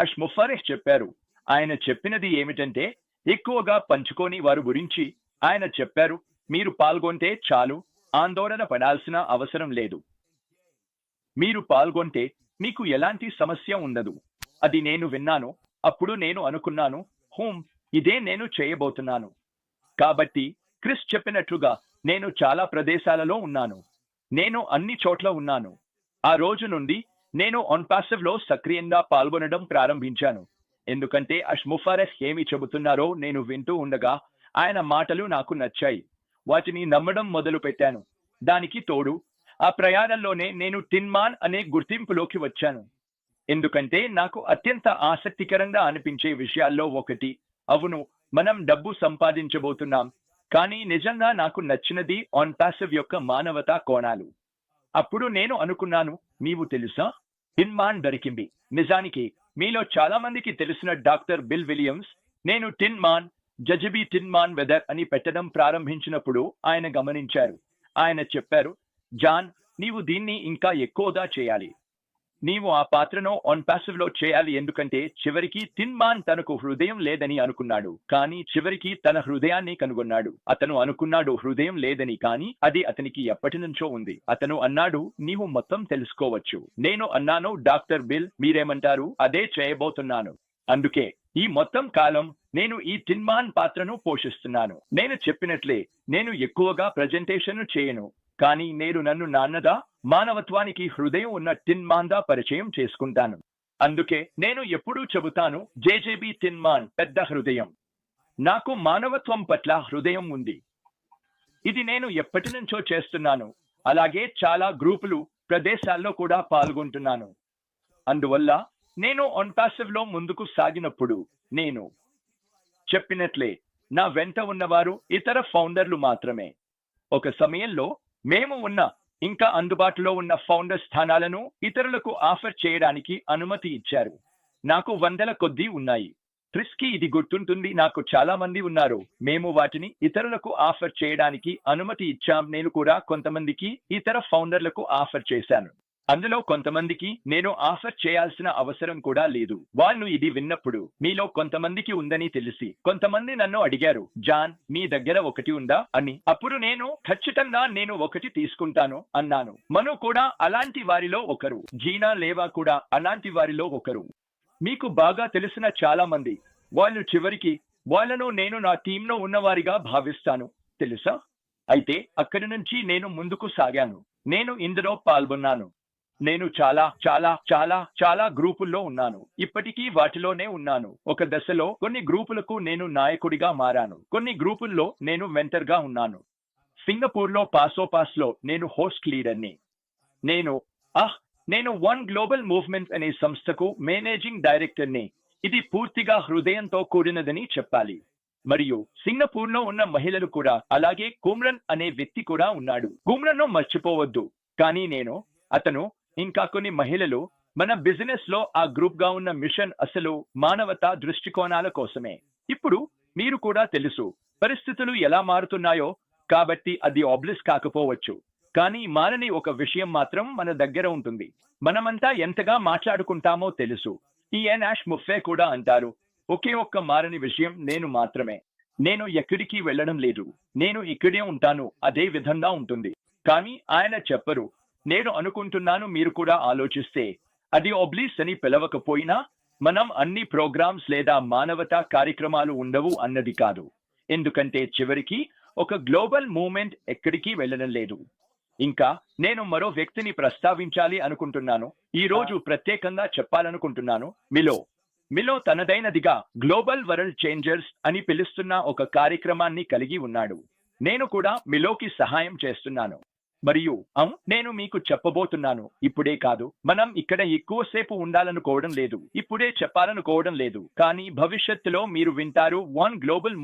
అష్ముఫారెహ్ చెప్పారు. ఆయన చెప్పినది ఏమిటంటే, ఎక్కువగా పంచుకొని వారి గురించి ఆయన చెప్పారు, మీరు పాల్గొంటే చాలు, ఆందోళన పడాల్సిన అవసరం లేదు. మీరు పాల్గొంటే మీకు ఎలాంటి సమస్య ఉండదు. అది నేను విన్నాను. అప్పుడు నేను అనుకున్నాను, ఇదే నేను చేయబోతున్నాను. కాబట్టి క్రిస్ చెప్పినట్లుగా నేను చాలా ప్రదేశాలలో ఉన్నాను. నేను అన్ని చోట్ల ఉన్నాను. ఆ రోజు నుండి నేను ఆన్పాసివ్ లో సక్రియంగా పాల్గొనడం ప్రారంభించాను. ఎందుకంటే అష్ముఫారెహ్ ఏమి చెబుతున్నారో నేను వింటూ ఉండగా ఆయన మాటలు నాకు నచ్చాయి. వాటిని నమ్మడం మొదలుపెట్టాను. దానికి తోడు ఆ ప్రయాణంలోనే నేను టిన్మాన్ అనే గుర్తింపులోకి వచ్చాను. ఎందుకంటే నాకు అత్యంత ఆసక్తికరంగా అనిపించే విషయాల్లో ఒకటి, అవును, మనం డబ్బు సంపాదించబోతున్నాం, కానీ నిజంగా నాకు నచ్చినది ఆన్పాసివ్ యొక్క మానవతా కోణాలు. అప్పుడు నేను అనుకున్నాను, నీవు తెలుసా, టిన్మాన్ దొరికింది. నిజానికి మీలో చాలా మందికి తెలిసిన డాక్టర్ బిల్ విలియమ్స్, నేను టిన్మాన్ జజబీ టిన్మాన్ వెదర్ అని పెట్టడం ప్రారంభించినప్పుడు ఆయన గమనించారు. ఆయన చెప్పారు, జాన్, నీవు దీన్ని ఇంకా ఎక్కువగా చేయాలి. నీవు ఆ పాత్రను ఆన్పాసివ్ లో చేయాలి. ఎందుకంటే చివరికి టిన్మాన్ తనకు హృదయం లేదని అనుకున్నాడు, కానీ చివరికి తన హృదయాన్ని కనుగొన్నాడు. అతను అనుకున్నాడు హృదయం లేదని, కానీ అది అతనికి ఎప్పటి నుంచో ఉంది. అతను అన్నాడు, నీవు మొత్తం తెలుసుకోవచ్చు. నేను అన్నాను, డాక్టర్ బిల్, మీరేమంటారు? అదే చేయబోతున్నాను. అందుకే ఈ మొత్తం కాలం నేను ఈ టిన్మాన్ పాత్రను పోషిస్తున్నాను. నేను చెప్పినట్లే నేను ఎక్కువగా ప్రజెంటేషన్ చేయను, కానీ నేను నన్ను నాన్నదా, మానవత్వానికి హృదయం ఉన్న టిన్మాన్దా పరిచయం చేసుకుంటాను. అందుకే నేను ఎప్పుడూ చెబుతాను, జేజేబీ టిన్మాన్ పెద్ద హృదయం. నాకు మానవత్వం పట్ల హృదయం ఉంది. ఇది నేను ఎప్పటి నుంచో చేస్తున్నాను. అలాగే చాలా గ్రూపులు, ప్రదేశాల్లో కూడా పాల్గొంటున్నాను. అందువల్ల నేను ఆన్పాసివ్ లో ముందుకు సాగినప్పుడు నేను చెప్పినట్లే నా వెంట ఉన్నవారు ఇతర ఫౌండర్లు మాత్రమే. ఒక సమయంలో మేము ఇంకా అందుబాటులో ఉన్న ఫౌండర్ స్థానాలను ఇతరులకు ఆఫర్ చేయడానికి అనుమతి ఇచ్చారు. నాకు వందల కొద్దీ ఉన్నాయి. క్రిస్కి ఇది గుర్తుంటుంది, నాకు చాలా మంది ఉన్నారు. మేము వాటిని ఇతరులకు ఆఫర్ చేయడానికి అనుమతి ఇచ్చాం. నేను కూడా కొంతమందికి ఇతర ఫౌండర్లకు ఆఫర్ చేశాను. అందులో కొంతమందికి నేను ఆఫర్ చేయాల్సిన అవసరం కూడా లేదు. వాళ్ళు ఇది విన్నప్పుడు మీలో కొంతమందికి ఉందని తెలిసి కొంతమంది నన్ను అడిగారు, జాన్, మీ దగ్గర ఒకటి ఉందా అని. అప్పుడు నేను ఖచ్చితంగా నేను ఒకటి తీసుకుంటాను అన్నాను. మను కూడా అలాంటి వారిలో ఒకరు. జీనా లేవా కూడా అలాంటి వారిలో ఒకరు. మీకు బాగా తెలిసిన చాలా మంది, వాళ్ళు చివరికి వాళ్ళను నేను నా టీంలో ఉన్నవారిగా భావిస్తాను, తెలుసా? అయితే అక్కడి నుంచి నేను ముందుకు సాగాను. నేను ఇందులో పాల్గొన్నాను. నేను చాలా చాలా చాలా చాలా గ్రూపుల్లో ఉన్నాను. ఇప్పటికీ వాటిలోనే ఉన్నాను. ఒక దశలో కొన్ని గ్రూపులకు నేను నాయకుడిగా మారాను. కొన్ని గ్రూపుల్లో నేను మెంటర్గా ఉన్నాను. సింగపూర్ లో పాస్ లో నేను హోస్ట్ లీడర్ని. నేను వన్ గ్లోబల్ మూవ్మెంట్ అనే సంస్థకు మేనేజింగ్ డైరెక్టర్ని. ఇది పూర్తిగా హృదయంతో కూడినదని చెప్పాలి. మరియు సింగపూర్ లో ఉన్న మహిళలు కూడా, అలాగే కుమ్రన్ అనే వ్యక్తి కూడా ఉన్నాడు. కుమ్రన్ మర్చిపోవద్దు. కానీ అతను ఇంకా కొన్ని మహిళలు, మన బిజినెస్ లో ఆ గ్రూప్ గా ఉన్న మిషన్ అసలు మానవతా దృష్టికోణాల కోసమే. ఇప్పుడు మీరు కూడా తెలుసు పరిస్థితులు ఎలా మారుతున్నాయో, కాబట్టి అది ఆబ్లిస్ కాకపోవచ్చు, కానీ మారని ఒక విషయం మాత్రం మన దగ్గర ఉంటుంది. మనమంతా ఎంతగా మాట్లాడుకుంటామో తెలుసు. ఇయాన్ అష్ముఫే కూడా అంటారు, ఒకే ఒక్క మారని విషయం నేను మాత్రమే. నేను ఎక్కడికి వెళ్ళడం లేదు, నేను ఇక్కడే ఉంటాను, అదే విధంగా ఉంటుంది. కానీ ఆయన చెప్పరు. నేను అనుకుంటున్నాను మీరు కూడా ఆలోచిస్తే, అది ఆబ్లిస్ అని పిలవకపోయినా మనం అన్ని ప్రోగ్రామ్స్ లేదా మానవతా కార్యక్రమాలు ఉండవు అన్నది కాదు. ఎందుకంటే చివరికి ఒక గ్లోబల్ మూవ్మెంట్ ఎక్కడికి వెళ్ళడం లేదు. ఇంకా నేను మరో వ్యక్తిని ప్రస్తావించాలి అనుకుంటున్నాను. ఈ రోజు ప్రత్యేకంగా చెప్పాలనుకుంటున్నాను. మిలో తనదైనదిగా గ్లోబల్ వరల్డ్ చేంజర్స్ అని పిలుస్తున్న ఒక కార్యక్రమాన్ని కలిగి ఉన్నాడు. నేను కూడా మిలోకి సహాయం చేస్తున్నాను. మరియు నేను మీకు చెప్పబోతున్నాను, ఇప్పుడే కాదు, మనం ఇక్కడ ఎక్కువసేపు ఉండాలనుకోవడం లేదు, ఇప్పుడే చెప్పాలనుకోవడం లేదు, కానీ భవిష్యత్తులో మీరు వింటారు వన్ గ్లోబల్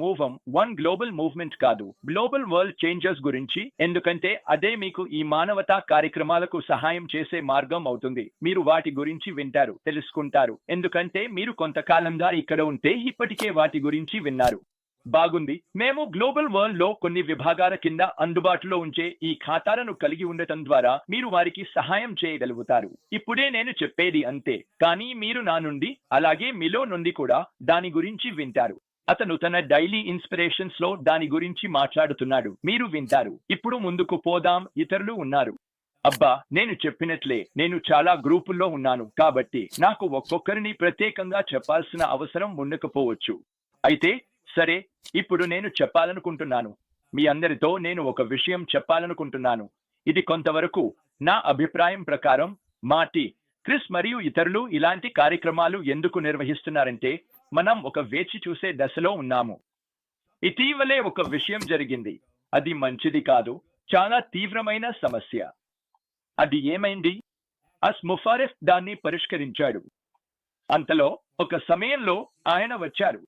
మూవ్మెంట్ కాదు, గ్లోబల్ వరల్డ్ చేంజర్స్ గురించి. ఎందుకంటే అదే మీకు ఈ మానవతా కార్యక్రమాలకు సహాయం చేసే మార్గం అవుతుంది. మీరు వాటి గురించి వింటారు, తెలుసుకుంటారు, ఎందుకంటే మీరు కొంతకాలంగా ఇక్కడ ఉంటే ఇప్పటికే వాటి గురించి విన్నారు. బాగుంది. మేము గ్లోబల్ వరల్డ్ లో కొన్ని విభాగాల కింద అందుబాటులో ఉంచే ఈ ఖాతాలను కలిగి ఉండటం ద్వారా మీరు వారికి సహాయం చేయగలుగుతారు. ఇప్పుడే నేను చెప్పేది అంతే, కానీ మీరు నా నుండి అలాగే మీలో నుండి కూడా దాని గురించి వింటారు. అతను తన డైలీ ఇన్స్పిరేషన్స్ లో దాని గురించి మాట్లాడుతున్నాడు. మీరు వింటారు. ఇప్పుడు ముందుకు పోదాం. ఇతరులు ఉన్నారు. అబ్బా, నేను చెప్పినట్లే నేను చాలా గ్రూపుల్లో ఉన్నాను కాబట్టి నాకు ఒక్కొక్కరిని ప్రత్యేకంగా చెప్పాల్సిన అవసరం ఉండకపోవచ్చు. అయితే సరే, ఇప్పుడు నేను చెప్పాలనుకుంటున్నాను. మీ అందరితో నేను ఒక విషయం చెప్పాలనుకుంటున్నాను. ఇది కొంతవరకు నా అభిప్రాయం ప్రకారం మాటి, క్రిస్ మరియు ఇతరులు ఇలాంటి కార్యక్రమాలు ఎందుకు నిర్వహిస్తున్నారంటే మనం ఒక వేచి చూసే దశలో ఉన్నాము. ఇటీవలే ఒక విషయం జరిగింది. అది మంచిది కాదు. చాలా తీవ్రమైన సమస్య. అది ఏమైంది? ముఫారెఫ్ దాన్ని పరిష్కరించాడు. అంతలో ఒక సమయంలో ఆయన వచ్చారు.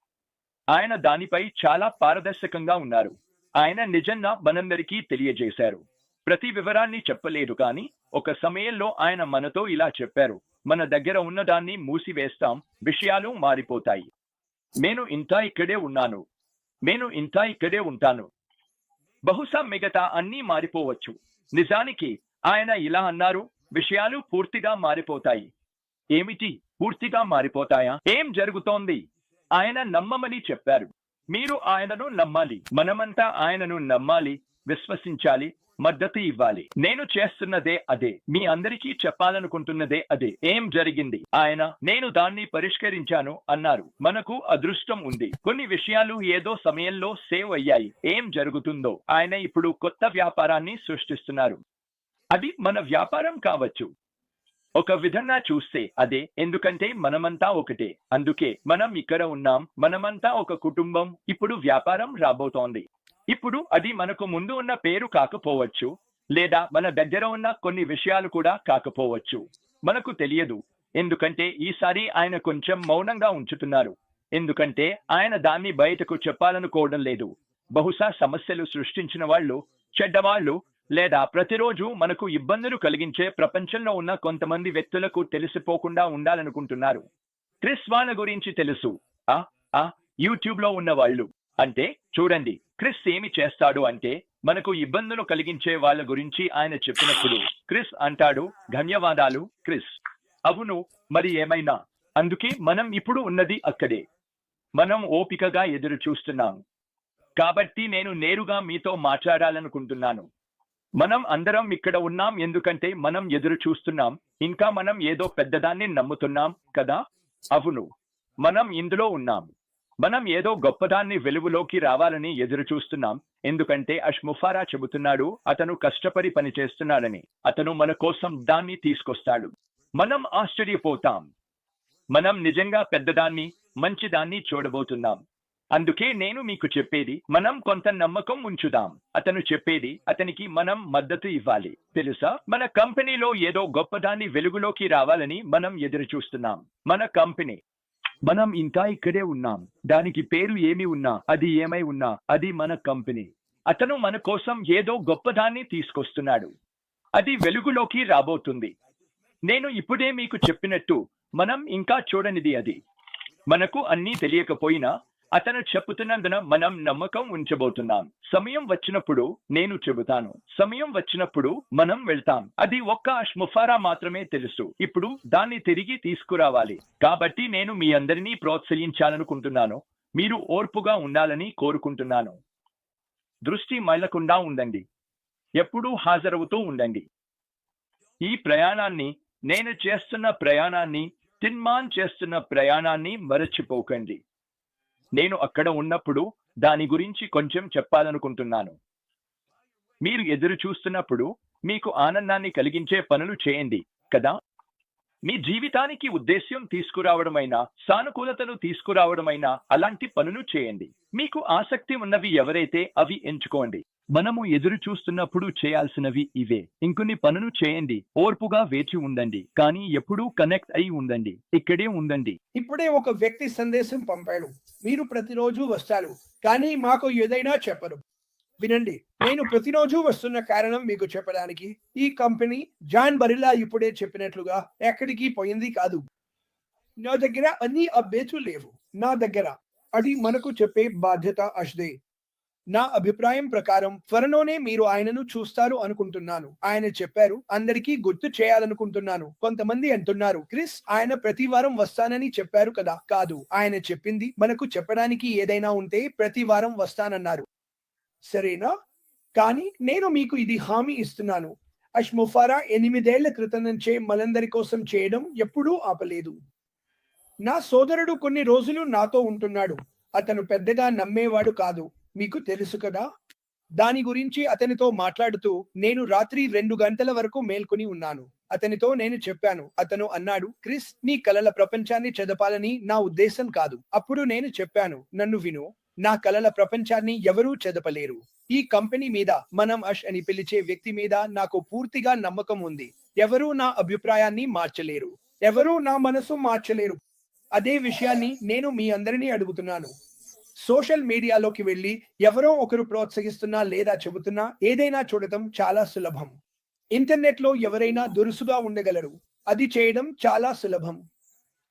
ఆయన దానిపై చాలా పారదర్శకంగా ఉన్నారు. ఆయన నిజంగా మనందరికీ తెలియజేశారు. ప్రతి వివరాన్ని చెప్పలేదు, కానీ ఒక సమయంలో ఆయన మనతో ఇలా చెప్పారు: మన దగ్గర ఉన్నదాన్ని మూసివేస్తాం, విషయాలు మారిపోతాయి. నేను ఇంకా ఇక్కడే ఉన్నాను. నేను ఇంకా ఇక్కడే ఉంటాను. బహుశా మిగతా అన్నీ మారిపోవచ్చు. నిజానికి ఆయన ఇలా అన్నారు: విషయాలు పూర్తిగా మారిపోతాయి. ఏమిటి పూర్తిగా మారిపోతాయా? ఏం జరుగుతోంది? ఆయన నమ్మమని చెప్పారు. మీరు ఆయనను నమ్మాలి. మనమంతా ఆయనను నమ్మాలి, విశ్వసించాలి, మద్దతు ఇవ్వాలి. నేను చేస్తున్నదే అదే. మీ అందరికీ చెప్పాలనుకుంటున్నదే అదే. ఏం జరిగింది? ఆయన నేను దాన్ని పరిష్కరించాను అన్నారు. మనకు అదృష్టం ఉంది. కొన్ని విషయాలు ఏదో సమయంలో సేవ్ అయ్యాయి. ఏం జరుగుతుందో? ఆయన ఇప్పుడు కొత్త వ్యాపారాన్ని సృష్టిస్తున్నారు. అది మన వ్యాపారం కావచ్చు. ఒక విధంగా చూస్తే అదే, ఎందుకంటే మనమంతా ఒకటే. అందుకే మనం ఇక్కడ ఉన్నాం. మనమంతా ఒక కుటుంబం. ఇప్పుడు వ్యాపారం రాబోతోంది. ఇప్పుడు అది మనకు ముందు ఉన్న పేరు కాకపోవచ్చు, లేదా మన దగ్గర ఉన్న కొన్ని విషయాలు కూడా కాకపోవచ్చు. మనకు తెలియదు. ఎందుకంటే ఈసారి ఆయన కొంచెం మౌనంగా ఉంచుతున్నారు. ఎందుకంటే ఆయన దాన్ని బయటకు చెప్పాలనుకోవడం లేదు. బహుశా సమస్యలు సృష్టించిన వాళ్ళు, చెడ్డవాళ్ళు, లేదా ప్రతిరోజు మనకు ఇబ్బందులు కలిగించే ప్రపంచంలో ఉన్న కొంతమంది వ్యక్తులకు తెలిసిపోకుండా ఉండాలనుకుంటున్నారు. క్రిస్ వాళ్ళ గురించి తెలుసు. యూట్యూబ్ లో ఉన్న వాళ్ళు. అంటే చూడండి, క్రిస్ ఏమి చేస్తాడు అంటే, మనకు ఇబ్బందులు కలిగించే వాళ్ళ గురించి ఆయన చెప్పినప్పుడు క్రిస్ అంటాడు, ధన్యవాదాలు క్రిస్. అవును, మరి ఏమైనా. అందుకే మనం ఇప్పుడు ఉన్నది అక్కడే. మనం ఓపికగా ఎదురు చూస్తున్నాం. కాబట్టి నేను నేరుగా మీతో మాట్లాడాలనుకుంటున్నాను. మనం అందరం ఇక్కడ ఉన్నాం ఎందుకంటే మనం ఎదురు చూస్తున్నాం. ఇంకా మనం ఏదో పెద్దదాన్ని నమ్ముతున్నాం కదా? అవును, మనం ఇందులో ఉన్నాం. మనం ఏదో గొప్పదాన్ని వెలుగులోకి రావాలని ఎదురు చూస్తున్నాం. ఎందుకంటే ముఫారా చెబుతున్నాడు, అతను కష్టపడి పని చేస్తున్నాడని. అతను మన కోసం దాన్ని తీసుకొస్తాడు. మనం ఆశ్చర్యపోతాం. మనం నిజంగా పెద్దదాన్ని, మంచిదాన్ని చూడబోతున్నాం. అందుకే నేను మీకు చెప్పేది, మనం కొంత నమ్మకం ఉంచుదాం. అతను చెప్పేది, అతనికి మనం మద్దతు ఇవ్వాలి. తెలుసా, మన కంపెనీలో ఏదో గొప్పదాన్ని వెలుగులోకి రావాలని మనం ఎదురు చూస్తున్నాం. మన కంపెనీ. మనం ఇంకా ఇక్కడే ఉన్నాం. దానికి పేరు ఏమి ఉన్నా, అది ఏమై ఉన్నా, అది మన కంపెనీ. అతను మన కోసం ఏదో గొప్పదాన్ని తీసుకొస్తున్నాడు. అది వెలుగులోకి రాబోతుంది. నేను ఇప్పుడే మీకు చెప్పినట్టు మనం ఇంకా చూడనిది అది. మనకు అన్నీ తెలియకపోయినా అతను చెప్పుతున్నందున మనం నమ్మకం ఉంచబోతున్నాం. సమయం వచ్చినప్పుడు నేను చెబుతాను. సమయం వచ్చినప్పుడు మనం వెళ్తాం. అది ఒక్క ముఫారా మాత్రమే తెలుసు. ఇప్పుడు దాన్ని తిరిగి తీసుకురావాలి. కాబట్టి నేను మీ అందరినీ ప్రోత్సహించాలనుకుంటున్నాను. మీరు ఓర్పుగా ఉండాలని కోరుకుంటున్నాను. దృష్టి మళ్ళకుండా ఉండండి. ఎప్పుడూ హాజరవుతూ ఉండండి. ఈ ప్రయాణాన్ని, నేను చేస్తున్న ప్రయాణాన్ని, తిన్మాన్ చేస్తున్న ప్రయాణాన్ని మరచిపోకండి. నేను అక్కడ ఉన్నప్పుడు దాని గురించి కొంచెం చెప్పాలనుకుంటున్నాను. మీరు ఎదురు చూస్తున్నప్పుడు మీకు ఆనందాన్ని కలిగించే పనులు చేయండి కదా? మీ జీవితానికి ఉద్దేశ్యం తీసుకురావడమైనా, సానుకూలతను తీసుకురావడమైనా అలాంటి పనులు చేయండి. మీకు ఆసక్తి ఉన్నవి ఎవరైతే అవి ఎంచుకోండి. మనము ఎదురు చూస్తున్నప్పుడు చేయాల్సినవి ఇవే. ఇంకొన్ని పనులు చేయండి. ఓర్పుగా వేచి ఉండండి, కానీ ఎప్పుడూ కనెక్ట్ అయి ఉండండి. ఇక్కడే ఉండండి. ఇప్పుడే ఒక వ్యక్తి సందేశం పంపాడు. మీరు ప్రతిరోజు వస్తారు, కానీ మాకు ఏదైనా చెప్పరు. వినండి, నేను ప్రతిరోజు వస్తున్న కారణం మీకు చెప్పడానికి. ఈ కంపెనీ జాన్ బరిలా ఇప్పుడే చెప్పినట్లుగా ఎక్కడికి పోయింది కాదు. నా దగ్గర అన్ని అప్డేట్లు లేవు. నా దగ్గర అది మనకు చెప్పే బాధ్యత అష్దే. నా అభిప్రాయం ప్రకారం త్వరలోనే మీరు ఆయనను చూస్తారు అనుకుంటున్నాను. ఆయన చెప్పారు, అందరికీ గుర్తు చేయాలనుకుంటున్నాను. కొంతమంది అంటున్నారు, క్రిస్ ఆయన ప్రతి వారం వస్తానని చెప్పారు కదా. కాదు, ఆయన చెప్పింది మనకు చెప్పడానికి ఏదైనా ఉంటే ప్రతి వారం వస్తానన్నారు. సరేనా? కానీ నేను మీకు ఇది హామీ ఇస్తున్నాను. అష్ముఫారా 8 ఏళ్ల క్రితం నుంచే మనందరి కోసం చేయడం ఎప్పుడూ ఆపలేదు. నా సోదరుడు కొన్ని రోజులు నాతో ఉంటున్నాడు. అతను పెద్దగా నమ్మేవాడు కాదు, మీకు తెలుసు కదా. దాని గురించి అతనితో మాట్లాడుతూ నేను రాత్రి 2 గంటల వరకు మేల్కొని ఉన్నాను. అతనితో నేను చెప్పాను. అతను అన్నాడు, క్రిస్ నీ కలల ప్రపంచాన్ని చదపాలని నా ఉద్దేశం కాదు. అప్పుడు నేను చెప్పాను, నన్ను విను, నా కలల ప్రపంచాన్ని ఎవరూ చదపలేరు. ఈ కంపెనీ మీద, మనం అష్ అని పిలిచే వ్యక్తి మీద నాకు పూర్తిగా నమ్మకం ఉంది. ఎవరూ నా అభిప్రాయాన్ని మార్చలేరు, ఎవరూ నా మనసు మార్చలేరు. అదే విషయాన్ని నేను మీ అందరినీ అడుగుతున్నాను. సోషల్ మీడియాలోకి వెళ్ళి ఎవరో ఒకరు ప్రోత్సహిస్తున్నా లేదా చెబుతున్నా ఏదైనా చూడటం చాలా సులభం. ఇంటర్నెట్లో ఎవరైనా దురుసుగా ఉండగలరు. అది చేయడం చాలా సులభం.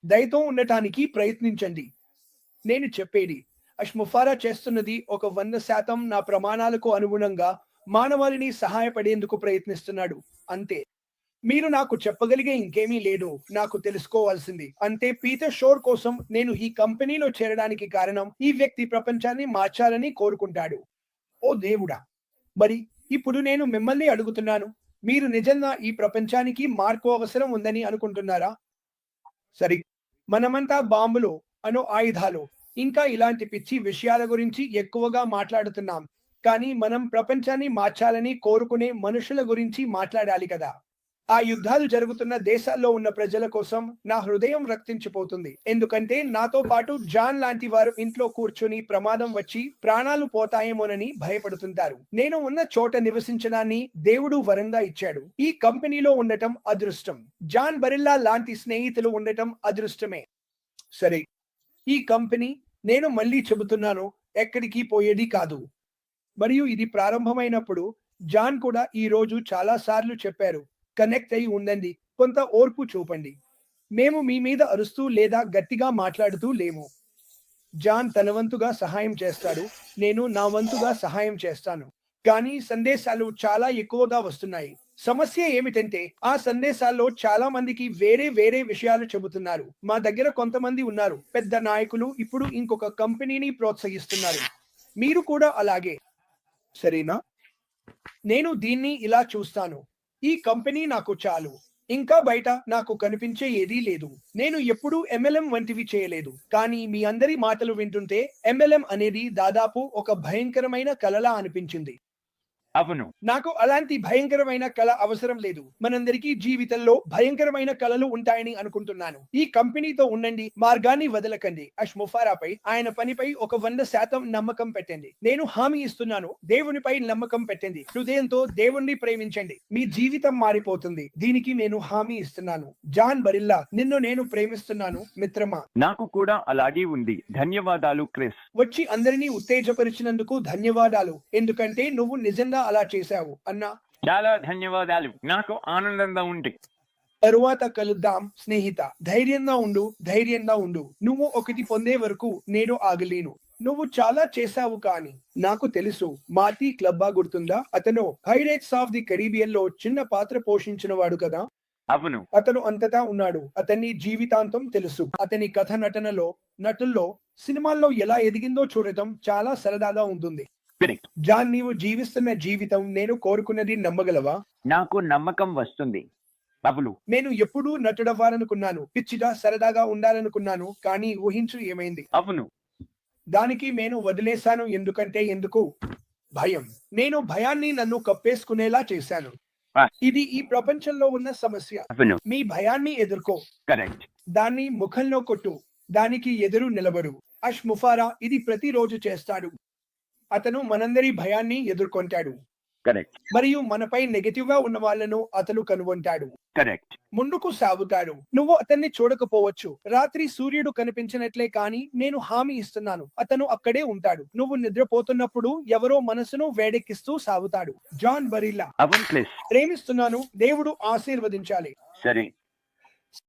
దయతో ఉండటానికి ప్రయత్నించండి. నేను చెప్పేది, అష్ముఫారా చేస్తున్నది 100% నా ప్రమాణాలకు అనుగుణంగా మానవాళిని సహాయపడేందుకు ప్రయత్నిస్తున్నాడు, అంతే. మీరు నాకు చెప్పగలిగే ఇంకేమీ లేదు. నాకు తెలుసుకోవాల్సింది అంటే పీటర్ షోర్ కోసం నేను ఈ కంపెనీలో చేరడానికి కారణం ఈ వ్యక్తి ప్రపంచాన్ని మార్చాలని కోరుకుంటాడు. ఓ దేవుడా! మరి ఇప్పుడు నేను మిమ్మల్ని అడుగుతున్నాను, మీరు నిజంగా ఈ ప్రపంచానికి మార్పు అవసరం ఉందని అనుకుంటున్నారా? సరి, మనమంతా బాంబులు, అణు ఆయుధాలు, ఇంకా ఇలాంటి పిచ్చి విషయాల గురించి ఎక్కువగా మాట్లాడుతున్నాం. కానీ మనం ప్రపంచాన్ని మార్చాలని కోరుకునే మనుషుల గురించి మాట్లాడాలి కదా. ఆ యుద్ధాలు జరుగుతున్న దేశాల్లో ఉన్న ప్రజల కోసం నా హృదయం రక్తించిపోతుంది. ఎందుకంటే నాతో పాటు జాన్ లాంటి వారు ఇంట్లో కూర్చొని ప్రమాదం వచ్చి ప్రాణాలు పోతాయేమోనని భయపడుతుంటారు. నేను ఉన్న చోట నివసించడాన్ని దేవుడు వరంగా ఇచ్చాడు. ఈ కంపెనీలో ఉండటం అదృష్టం. జాన్ బరిల్లా లాంటి స్నేహితులు ఉండటం అదృష్టమే. సరే, ఈ కంపెనీ, నేను మళ్ళీ చెబుతున్నాను, ఎక్కడికి పోయేది కాదు. మరియు ఇది ప్రారంభమైనప్పుడు జాన్ కూడా ఈ రోజు చాలా సార్లు చెప్పారు, కనెక్ట్ అయి ఉండండి, కొంత ఓర్పు చూపండి. మేము మీ మీద అరుస్తూ లేదా గట్టిగా మాట్లాడుతూ లేము. జాన్ తన వంతుగా సహాయం చేస్తాడు, నేను నా వంతుగా సహాయం చేస్తాను. కానీ సందేశాలు చాలా ఎక్కువగా వస్తున్నాయి. సమస్య ఏమిటంటే ఆ సందేశాల్లో చాలా మందికి వేరే వేరే విషయాలు చెబుతున్నారు. మా దగ్గర కొంతమంది ఉన్నారు, పెద్ద నాయకులు, ఇప్పుడు ఇంకొక కంపెనీని ప్రోత్సహిస్తున్నారు. మీరు కూడా అలాగే, సరేనా? నేను దీన్ని ఇలా చూస్తాను, ఈ కంపెనీ నాకు చాలు, ఇంకా బయట నాకు కనిపించే ఏదీ లేదు. నేను ఎప్పుడూ MLM వంటివి చేయలేదు. కానీ మీ అందరి మాటలు వింటుంటే MLM అనేది దాదాపు ఒక భయంకరమైన కలలా అనిపించింది. అవును, నాకు అలాంటి భయంకరమైన కళ అవసరం లేదు. మనందరికీ జీవితంలో భయంకరమైన కళలు ఉంటాయని అనుకుంటున్నాను. ఈ కంపెనీతో ఉండండి, మార్గాన్ని వదలకండి. అష్ముఫారాపై, ఆయన పనిపై 100% నమ్మకం పెట్టండి. నేను హామీ ఇస్తున్నాను, దేవునిపై నమ్మకం పెట్టండి. హృదయంతో దేవుణ్ణి ప్రేమించండి, మీ జీవితం మారిపోతుంది. దీనికి నేను హామీ ఇస్తున్నాను. జాన్ బరిల్లా, నిన్ను నేను ప్రేమిస్తున్నాను మిత్రమా. నాకు కూడా అలాగే ఉంది. ధన్యవాదాలు క్రిస్. వచ్చి అందరినీ ఉత్తేజపరిచినందుకు ధన్యవాదాలు. ఎందుకంటే నువ్వు నిజంగా అలా చేశావు అన్నా. చాలా ధన్యవాదాలు, నాకు ఆనందంగా ఉంది. తరువాత కలుద్దాం స్నేహిత. ధైర్యంగా ఉండు, ధైర్యంగా ఉండు. నువ్వు ఒకటి పొందే వరకు నేను ఆగలేను. నువ్వు చాలా చేశావు. కానీ నాకు తెలుసు, మార్టీ క్లబ్బా గుర్తుందా? అతను పైరేట్స్ ఆఫ్ ది కరీబియన్ లో చిన్న పాత్ర పోషించిన వాడు కదా. అవును, అతను అంతటా ఉన్నాడు. అతన్ని జీవితాంతం తెలుసు. అతని కథ నటుల్లో, సినిమాల్లో ఎలా ఎదిగిందో చూడటం చాలా సరదాగా ఉంటుంది. జాన్, నీవు జీవిస్తున్న జీవితం నేను కోరుకున్నది నమ్మగలవా? నాకు నమ్మకం వస్తుంది. బాబులు, నేను ఎప్పుడూ నటుడవ్వాలనుకున్నాను, పిచ్చిగా సరదాగా ఉండాలనుకున్నాను. కానీ ఊహించు ఏమైంది. అవును, దానికి నేను వదిలేశాను. ఎందుకు? భయం. నేను భయాన్ని నన్ను కప్పేసుకునేలా చేశాను. ఇది ఈ ప్రపంచంలో ఉన్న సమస్య. మీ భయాన్ని ఎదుర్కో. కరెక్ట్. దాన్ని ముఖంలో కొట్టు, దానికి ఎదురు నిలబడు. అష్ముఫారా ఇది ప్రతిరోజు చేస్తాడు. అతను మనందరి భయాన్ని ఎదుర్కొంటాడు. కరెక్ట్. మరియు మనపై నెగటివ్ గా ఉన్న వాళ్ళను అతను కనుగొంటాడు. కరెక్ట్. ముందుకు సాగుతాడు. నువ్వు అతన్ని చూడకపోవచ్చు, రాత్రి సూర్యుడు కనిపించినట్లే, కానీ నేను హామీ ఇస్తున్నాను, అతను అక్కడే ఉంటాడు. నువ్వు నిద్రపోతున్నప్పుడు ఎవరో మనసును వేడెక్కిస్తూ సాగుతాడు. జాన్ బరిల్లా. అవును క్రిస్. ప్రేమిస్తున్నాను. దేవుడు ఆశీర్వదించాలి. సరే.